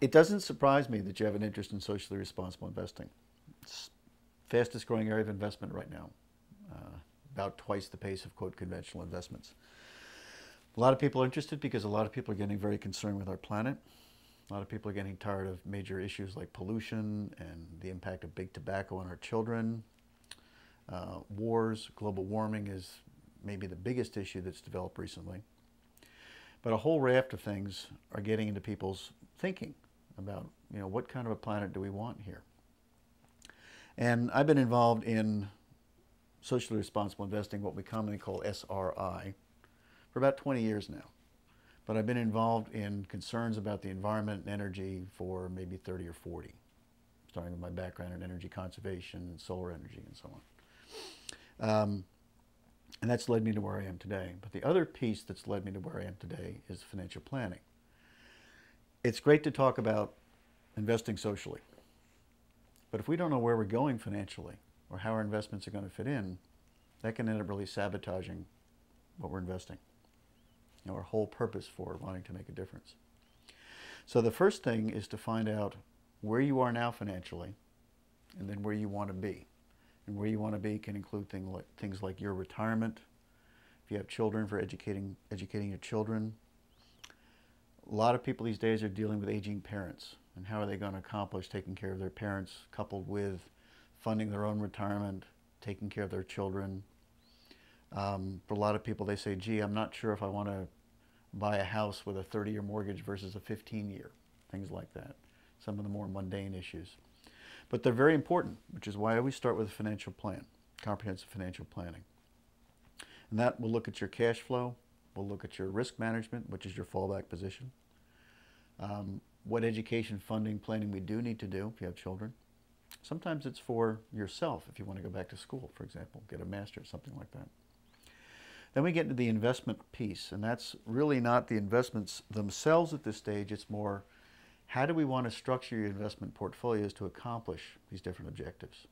It doesn't surprise me that you have an interest in socially responsible investing. It's the fastest growing area of investment right now, about twice the pace of quote conventional investments. A lot of people are interested because a lot of people are getting very concerned with our planet. A lot of people are getting tired of major issues like pollution and the impact of big tobacco on our children. Wars, global warming is maybe the biggest issue that's developed recently. But a whole raft of things are getting into people's thinking about, what kind of a planet do we want here? And I've been involved in socially responsible investing, what we commonly call SRI, for about 20 years now. But I've been involved in concerns about the environment and energy for maybe 30 or 40, starting with my background in energy conservation and solar energy and so on. And that's led me to where I am today. But the other piece that's led me to where I am today is financial planning. It's great to talk about investing socially. But if we don't know where we're going financially or how our investments are going to fit in, that can end up really sabotaging what we're investing, our whole purpose for wanting to make a difference. So the first thing is to find out where you are now financially and then where you want to be. And where you want to be can include things like your retirement, if you have children, for educating your children. A lot of people these days are dealing with aging parents, and how are they going to accomplish taking care of their parents coupled with funding their own retirement, taking care of their children. For a lot of people, they say, gee, I'm not sure if I want to buy a house with a 30-year mortgage versus a 15-year, things like that. Some of the more mundane issues. But they're very important, which is why I always start with a financial plan, comprehensive financial planning. And that will look at your cash flow, we'll look at your risk management, which is your fallback position, what education funding planning we do need to do if you have children. Sometimes it's for yourself if you want to go back to school, for example, get a master's, something like that. Then we get into the investment piece, and that's really not the investments themselves at this stage, it's more how do we want to structure your investment portfolios to accomplish these different objectives.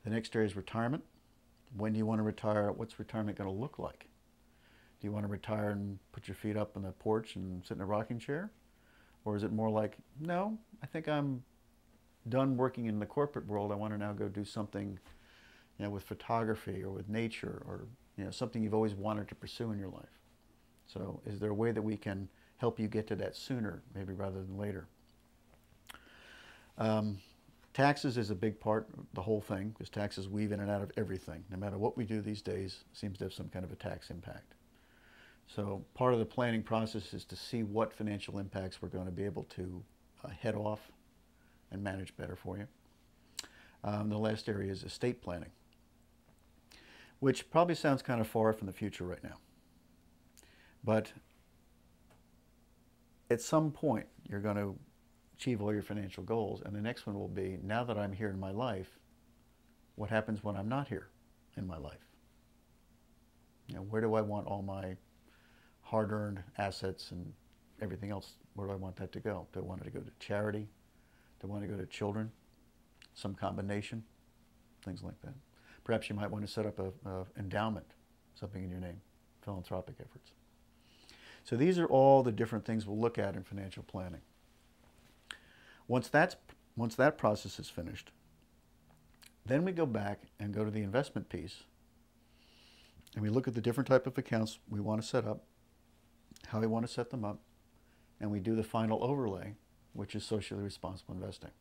The next area is retirement. When do you want to retire? What's retirement going to look like? Do you want to retire and put your feet up on the porch and sit in a rocking chair? Or is it more like, no, I think I'm done working in the corporate world. I want to now go do something with photography or with nature or something you've always wanted to pursue in your life. So is there a way that we can help you get to that sooner, maybe rather than later? Taxes is a big part of the whole thing, because taxes weave in and out of everything. No matter what we do these days, it seems to have some kind of a tax impact. So part of the planning process is to see what financial impacts we're going to be able to head off and manage better for you. The last area is estate planning, which probably sounds kind of far from the future right now. But at some point, you're going to achieve all your financial goals, and the next one will be, now that I'm here in my life, what happens when I'm not here in my life? Where do I want all my hard-earned assets and everything else, where do I want that to go? Do I want it to go to charity? Do I want to go to children? Some combination? Things like that. Perhaps you might want to set up an endowment, something in your name, philanthropic efforts. So these are all the different things we'll look at in financial planning. Once that process is finished, then we go back and go to the investment piece, and we look at the different type of accounts we want to set up, how we want to set them up, and we do the final overlay, which is socially responsible investing.